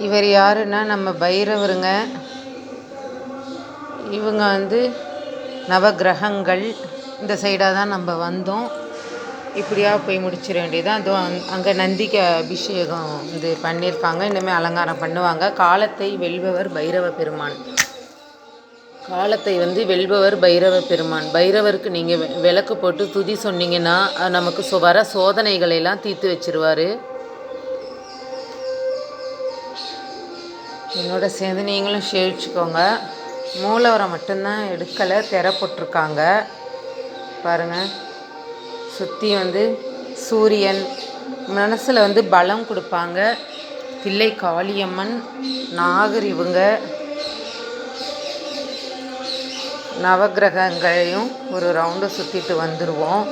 இவர் யாருன்னா நம்ம பைரவருங்க. இவங்க வந்து நவகிரகங்கள். இந்த சைடாக தான் நம்ம வந்தோம். இப்படியா போய் முடிச்சிட வேண்டியதான். அதோ அங்கே நந்திக்கு அபிஷேகம் இது பண்ணியிருக்காங்க. இனிமேல் அலங்காரம் பண்ணுவாங்க. காலத்தை வெல்பவர் பைரவ பெருமான். காலத்தை வந்து வெல்பவர் பைரவ பெருமான். பைரவருக்கு நீங்கள் விளக்கு போட்டு துதி சொன்னீங்கன்னா நமக்கு வர சோதனைகளெல்லாம் தீர்த்து வச்சிருவார். என்னோட சேர்ந்து நீங்களும் சேவிச்சுக்கோங்க. மூலவரை மட்டும்தான் எடுக்கலை, திரை போட்டிருக்காங்க பாருங்கள். சுற்றி வந்து சூரியன் மனசில் வந்து பலம் கொடுப்பாங்க. தில்லை காளியம்மன், நாகர், இவங்க நவகிரகங்களையும் ஒரு ரவுண்டு சுற்றிட்டு வந்துடுவோம்.